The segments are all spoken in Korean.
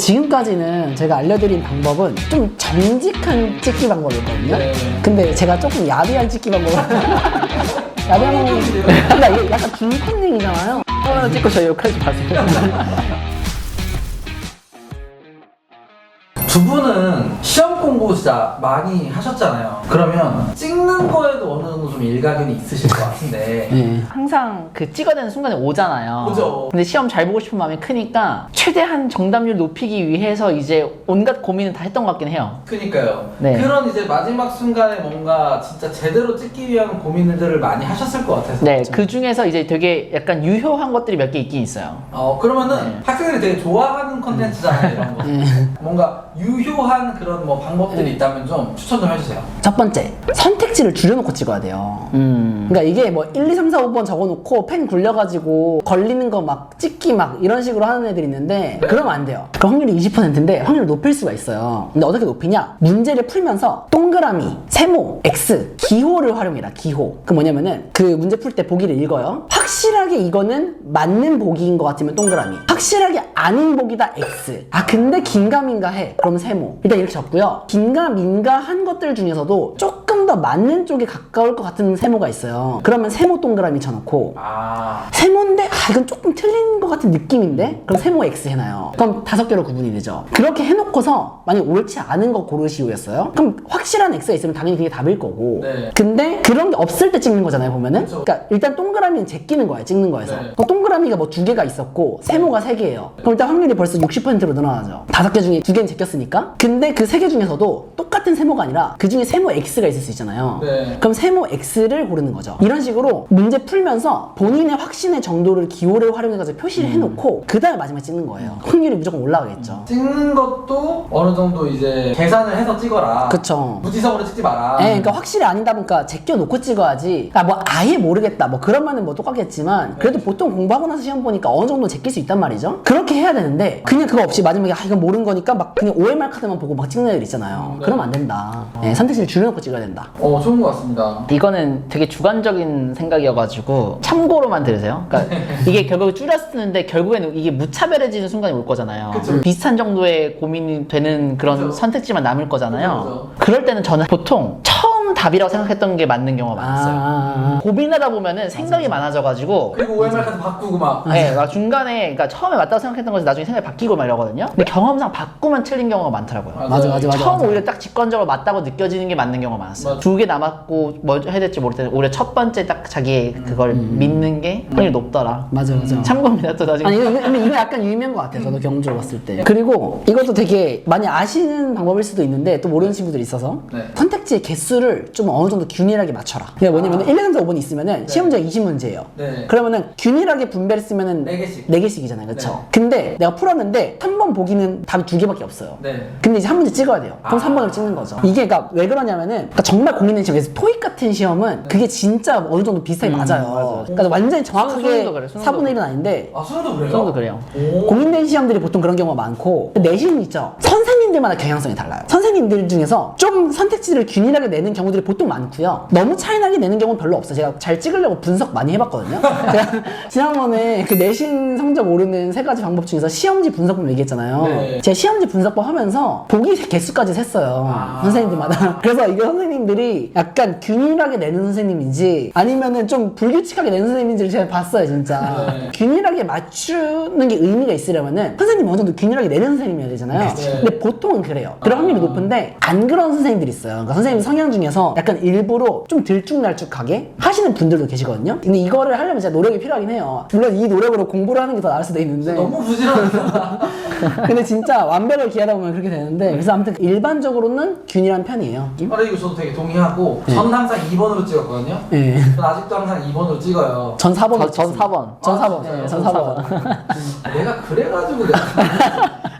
지금까지는 제가 알려드린 방법은 좀 정직한 찍기 방법이었거든요. 네. 근데 제가 조금 야비한 찍기 방법을 야비한 방법이 그러니까 이게 약간 중컨닝이잖아요. 하나 찍고 저희 욕하지 마세요. 두 분은 시험 공부 진짜 많이 하셨잖아요. 그러면 찍는 거에도 어느 정도 좀 일가견이 있으실 것 같은데. 네. 항상 그 찍어내는 순간에 오잖아요. 오죠. 근데 시험 잘 보고 싶은 마음이 크니까 최대한 정답률 높이기 위해서 이제 온갖 고민을 다 했던 것 같긴 해요. 그니까요. 네. 그런 이제 마지막 순간에 뭔가 진짜 제대로 찍기 위한 고민들을 많이 하셨을 것 같아서. 네, 그 중에서 이제 되게 약간 유효한 것들이 몇 개 있긴 있어요. 그러면은 네. 학생들이 되게 좋아하는 컨텐츠잖아요, 이런 거. 뭔가 유효한 그런 뭐 방법들이 있다면 좀 추천 좀 해주세요. 첫 번째, 선택지를 줄여놓고 찍어야 돼요. 그러니까 이게 뭐 1, 2, 3, 4, 5번 적어놓고 펜 굴려가지고 걸리는 거 막 찍기 막 이런 식으로 하는 애들이 있는데 네. 그러면 안 돼요. 그 확률이 20%인데 확률을 높일 수가 있어요. 근데 어떻게 높이냐? 문제를 풀면서 동그라미, 세모, X, 기호를 활용해라. 기호. 그 뭐냐면은 그 문제 풀 때 보기를 읽어요. 확실하게 이거는 맞는 보기인 것 같으면 동그라미, 확실하게 아닌 보기다 X. 아 근데 긴가민가 해. 그럼 세모. 일단 이렇게 적고요. 긴가민가 한 것들 중에서도 조금 더 맞는 쪽에 가까울 것 같은 세모가 있어요. 그러면 세모 동그라미 쳐놓고 세모인데 이건 조금 틀린 것 같은 느낌인데 그럼 세모 X 해놔요. 그럼 5개로 구분이 되죠. 그렇게 해놓고서 만약 옳지 않은 거 고르시오였어요? 그럼 확실한 X가 있으면 당연히 그게 답일 거고. 네. 근데 그런 게 없을 때 찍는 거잖아요, 보면은. 그쵸. 그러니까 일단 동그라미는 제끼는 거예요, 찍는 거에서. 네. 그럼 동그라미가 뭐 2개가 있었고 세모가 3개예요. 그럼 일단 확률이 벌써 60%로 늘어나죠. 5개 중에 2개는 제꼈으니까. 근데 그 3개 중에서도 똑같은 세모가 아니라 그 중에 세모 X가 있을 수 있잖아요. 네. 그럼 세모 X를 고르는 거죠. 이런 식으로 문제 풀면서 본인의 확신의 정도를 기호를 활용해가지고 표시를 해놓고 그 다음에 마지막에 찍는 거예요. 확률이 무조건 올라가겠죠. 찍는 것도 어느 정도 이제 계산을 해서 찍어라. 그쵸. 무지성으로 찍지 마라. 네, 그러니까 확실히 아니다 보니까 제껴놓고 찍어야지. 그러니까 뭐 아예 모르겠다. 뭐 그러면은 뭐 똑같겠지만 그래도 보통 공부하고 나서 시험 보니까 어느 정도 제낄 수 있단 말이죠. 그렇게 해야 되는데 그냥 그거 없이 마지막에 이건 모르는 거니까 막 그냥 OMR 카드만 보고 막 찍는 애들 있잖아요. 네. 그러면 안 된다. 네, 선택지를 줄여놓고 찍어야 된다. 좋은 것 같습니다. 이거는 되게 주관적인 생각이어가지고 참고로만 들으세요. 그러니까 이게 결국 줄였는데 결국에는 이게 무차별해지는 순간이 올 거잖아요. 그쵸. 비슷한 정도의 고민이 되는 그런 그쵸. 선택지만 남을 거잖아요. 그쵸. 그럴 때는 저는 보통 처음 답이라고 생각했던 게 맞는 경우가 많았어요. 고민하다 보면은 생각이 많아져가지고 그리고 OMR 카드 바꾸고 막. 네, 막 중간에 그러니까 처음에 맞다고 생각했던 것이 나중에 생각이 바뀌고 막 이러거든요. 근데 경험상 바꾸면 틀린 경우가 많더라고요. 맞아. 처음 오히려 딱 직관적으로 맞다고 느껴지는 게 맞는 경우가 많았어요. 맞아. 2개 남았고 뭐 해야 될지 모를 때 오히려 첫 번째 딱 자기의 그걸 믿는 게 확률이 높더라. 맞아. 참고입니다. 또 나중에. 아니 이거 약간 유의미한 것 같아요. 저도 경험적으로 봤을 때. 그리고 이것도 되게 많이 아시는 방법일 수도 있는데 또 모르는 친구들이 있어서 네. 선택지의 개수를 좀 어느 정도 균일하게 맞춰라. 그게 뭐냐면 1, 2, 3, 4, 5번이 있으면은 시험 문제가 20문제예요. 네. 그러면은 균일하게 분배했으면은 4개씩. 4개씩이잖아요. 그쵸? 네. 근데 내가 풀었는데 한 번 보기는 답이 2개밖에 없어요. 네. 근데 이제 한 문제 찍어야 돼요. 그럼 아. 3번을 찍는 거죠. 이게 그러니까 왜 그러냐면은 그러니까 정말 고민된 시험에서 토익 같은 시험은 그게 진짜 어느 정도 비슷하게 맞아요. 그러니까 완전히 정확하게 수능도 그래, 수능도 4분의 1은 아닌데 수능도 그래요? 수능도 그래요. 고민된 시험들이 보통 그런 경우가 많고 내신 있죠. 선생님들마다 경향성이 달라요. 선생님들 중에서 좀 선택지를 균일하게 내는 경우들이 보통 많고요. 너무 차이나게 내는 경우는 별로 없어요. 제가 잘 찍으려고 분석 많이 해봤거든요. 제가 지난번에 그 내신 성적 오르는 3가지 방법 중에서 시험지 분석법 얘기했잖아요. 네. 제가 시험지 분석법 하면서 보기 개수까지 셌어요. 선생님들마다. 그래서 이거 선생님들이 약간 균일하게 내는 선생님인지 아니면은 좀 불규칙하게 내는 선생님인지를 제가 봤어요, 진짜. 네. 균일하게 맞추는 게 의미가 있으려면은 선생님이 어느 정도 균일하게 내는 선생님이어야 되잖아요. 그치. 근데 보통은 그래요. 그런 확률이 높은데 안 그런 선생님들이 있어요. 그러니까 선생님 성향 중에서 약간 일부러 좀 들쭉날쭉하게 하시는 분들도 계시거든요. 근데 이거를 하려면 진짜 노력이 필요하긴 해요. 물론 이 노력으로 공부를 하는 게 더 나을 수도 있는데 너무 부지런하다. 근데 진짜 완벽을 기하다 보면 그렇게 되는데 그래서 아무튼 일반적으로는 균일한 편이에요. 이거 저도 되게 동의하고 저는 항상 2번으로 찍었거든요. 네. 저는 아직도 항상 2번으로 찍어요. 전 4번. 전 4번. 전 4번. 진짜요? 전 4번. 내가 그래가지고 내가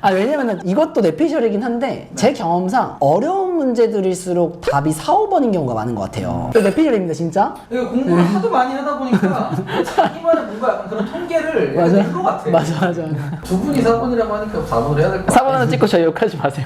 아 왜냐면은 이것도 뇌피셜이긴 한데 제 경험상 어려운 문제들일수록 답이 4, 5번인 경우가 많은 것 같아요. 이거 내피셜입니다 진짜. 이거 공부를 하도 많이 하다 보니까 자기만의 뭔가 약간 그런 통계를 낸것 같아. 맞아. 두 분이 4번이라고 하니까 4번을 해야 될 것 같아. 4번 하나 찍고 저 욕하지 마세요.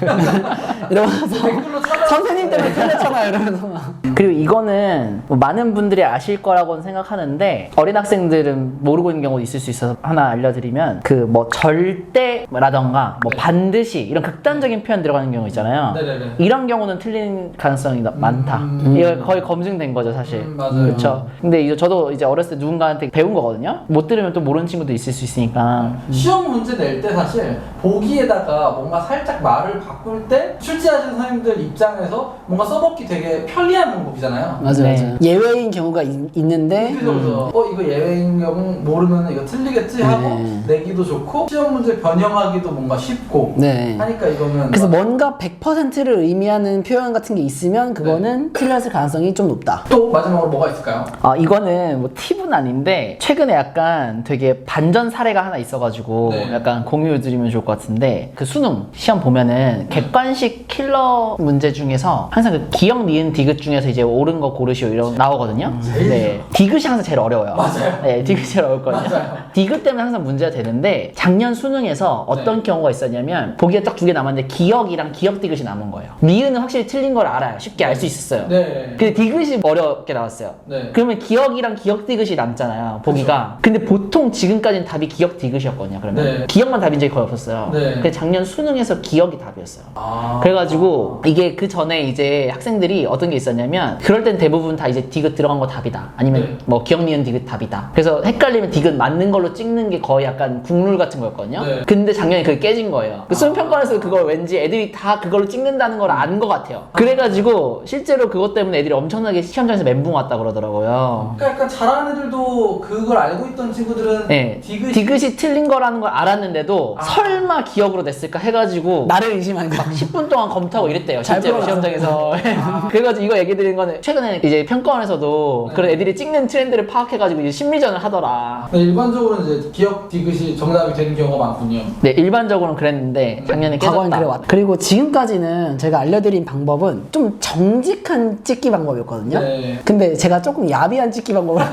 이러면서 댓글로 찾아. 선생님 때문에 틀렸잖아요 이러면서. 그리고 이거는 뭐 많은 분들이 아실 거라고는 생각하는데 어린 학생들은 모르고 있는 경우도 있을 수 있어서 하나 알려드리면 그 뭐 절대라던가 뭐 네. 반드시 이런 극단적인 표현 들어가는 경우 있잖아요. 네네네. 이런 경우는 틀린 가능성이 많다. 이거 거의 검증된 거죠 사실. 맞아요. 그렇죠. 근데 이제 저도 이제 어렸을 때 누군가한테 배운 거거든요. 못 들으면 또 모르는 친구도 있을 수 있으니까. 시험 문제 낼 때 사실 보기에다가 뭔가 살짝 말을 바꿀 때 출제하시는 선생님들 입장에서 뭔가 써먹기 되게 편리한 방법이잖아요. 맞아. 네. 예외인 경우가 있는데 그래서 이거 예외인 경우 모르면 이거 틀리겠지 하고 내기도 좋고 시험 문제 변형하기도 뭔가 쉽고 네. 하니까 이거는 그래서 막 뭔가 100%를 의미하는 표현 같은 게 있으면 그거는 틀렸을 가능성이 좀 높다. 또 마지막으로 뭐가 있을까요? 이거는 뭐 팁은 아닌데 최근에 약간 되게 반전 사례가 하나 있어가지고 네. 약간 공유 드리면 좋을 것 같은데 그 수능 시험 보면은 객관식 킬러 문제 중에서 항상 그 기억 니은 디귿 중에서 이제 옳은 거 고르시오 이런 나오거든요. 네. 디귿이 항상 제일 어려워요. 맞아요. 네, 디귿이 제일 어렵거든요. 맞아요. 디귿 때문에 항상 문제가 되는데 작년 수능에서 어떤 네. 경우가 있었냐면 보기에 딱 두 개 남았는데 기억이랑 기억 디귿이 남은 거예요. 니은은 확실히 틀린 걸 알아요. 쉽게 알 수 있었어요. 네. 근데 디귿이 어렵게 나왔어요. 네. 그러면 기억이랑 기억 디귿이 남잖아요. 보기가. 근데 보통 지금까지는 답이 기억 디귿이었거든요. 그러면 네. 기억만 답인 적이 거의 없었어요. 네. 근데 작년 수능에서 기억이 답이었어요. 아. 그래가지고 이게 그 전에 이제 학생들이 어떤 게 있었냐면 그럴 땐 대부분 다 이제 디귿 들어간 거 답이다. 아니면 네. 뭐 기억 니은 디귿 답이다. 그래서 헷갈리면 디귿 맞는 걸로 찍는 게 거의 약간 국룰 같은 거였거든요. 네. 근데 작년에 그게 깨진 거예요. 그 수능 평가원에서 그걸 왠지 애들이 다 그걸로 찍는다는 걸 안 것 같아요. 그래가지고 실제로 그것 때문에 애들이 엄청나게 시험장에서 멘붕 왔다 그러더라고요. 그러니까 약간 잘하는 애들도 그걸 알고 있던 친구들은 네, 디귿이 틀린 거라는 걸 알았는데도 아. 설마 기억으로 냈을까 해가지고 나를 의심한 거. 10분 동안 검토하고 이랬대요. 잘 실제로 풀어놨어. 시험장에서. 그래가지고 이거 얘기 드리는 거는 최근에 이제 평가원에서도 네. 그런 애들이 찍는 트렌드를 파악해가지고 이제 심리전을 하더라. 네, 일반적으로는 이제 기억 디귿이 정답이 되는 경우가 많군요. 네, 일반적으로는 그랬는데 작년에 과거엔 깨졌다. 그래 왔다. 그리고 지금까지는 제가 알려드린 방법은 좀 정직한 찍기 방법이었거든요. 네. 근데 제가 조금 야비한 찍기 방법을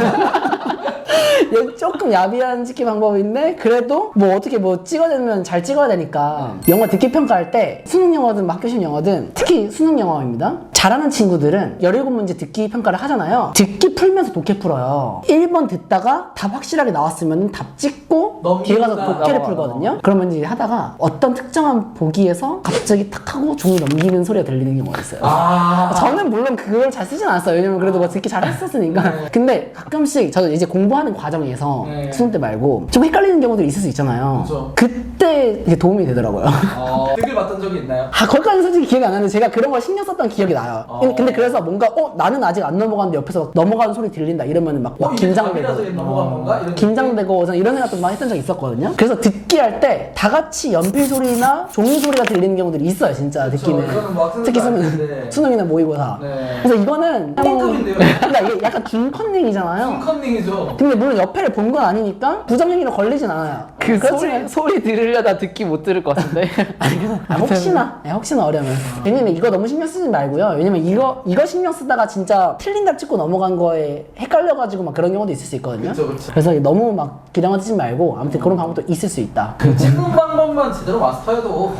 조금 야비한 찍기 방법인데 그래도 뭐 어떻게 뭐 찍어내면 잘 찍어야 되니까 영어 듣기 평가할 때 수능 영어든 학교 시험 영어든 특히 수능 영어입니다. 잘하는 친구들은 17문제 듣기 평가를 하잖아요. 듣기 풀면서 독해 풀어요. 1번 듣다가 답 확실하게 나왔으면 답 찍고 뒤에 가서 독해를 풀거든요. 그러면 이제 하다가 어떤 특정한 보기에서 갑자기 탁 하고 종이 넘기는 소리가 들리는 경우가 있어요. 아. 저는 물론 그걸 잘 쓰진 않았어요. 왜냐면 그래도 뭐 듣기 잘 했었으니까. 근데 가끔씩 저도 이제 공부하는 과정에서 네. 수능 때 말고 좀 헷갈리는 경우들이 있을 수 있잖아요. 그쵸. 그때 이게 도움이 되더라고요. 댓글 봤던 적이 있나요? 거기까지는 솔직히 기억이 안 나는데 제가 그런 걸 신경 썼던 기억이 나요. 어. 근데 그래서 뭔가 나는 아직 안 넘어갔는데 옆에서 막 넘어가는 소리 들린다 이러면 막 이게 긴장되고 답이라서 얘 넘어간 건가? 이런 긴장되고 저는 이런 생각도 많이 했던 적이 있었거든요. 그래서 듣기 할 때 다 같이 연필 소리나 종이 소리가 들리는 경우들이 있어요, 진짜 그쵸, 듣기는. 이거는 뭐 학생들도 특히 아는데. 수능이나 모의고사. 네. 그래서 이거는 콩급인데요? 그러니까 이게 약간 중컨닝이잖아요. 컨닝이죠. 근데 물론 옆에를 본 건 아니니까 부정행위로 걸리진 않아요. 그 그렇지만 소리 들으려다 듣기 못 들을 것 같은데. 혹시나 어려면. 왜냐면 이거 너무 신경 쓰지 말고요. 왜냐면 이거 신경 쓰다가 진짜 틀린 답 찍고 넘어간 거에 헷갈려가지고 막 그런 경우도 있을 수 있거든요. 그쵸. 그래서 너무 막 기량하지 말고 아무튼 그런 방법도 있을 수 있다. 그 찍는 방법만 제대로 마스터해도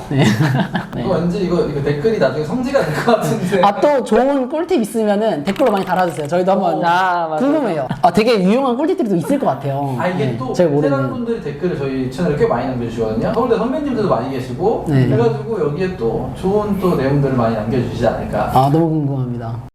이거 왠지 이거 댓글이 나중에 성지가 될 것 같은데. 또 좋은 꿀팁 있으면은 댓글로 많이 달아주세요. 저희도 한번 맞아. 궁금해요. 되게 유용한 꿀팁들이 또 있을 것 같아요. 이게 또 제가 베테랑 모르는. 분들이 댓글을 저희 채널에 꽤 많이 남겨주시거든요. 서울대 선배님들도 많이 계시고 네. 그래가지고 여기에 또 좋은 또 내용들을 많이 남겨주시지 않을까. 너무 궁금합니다.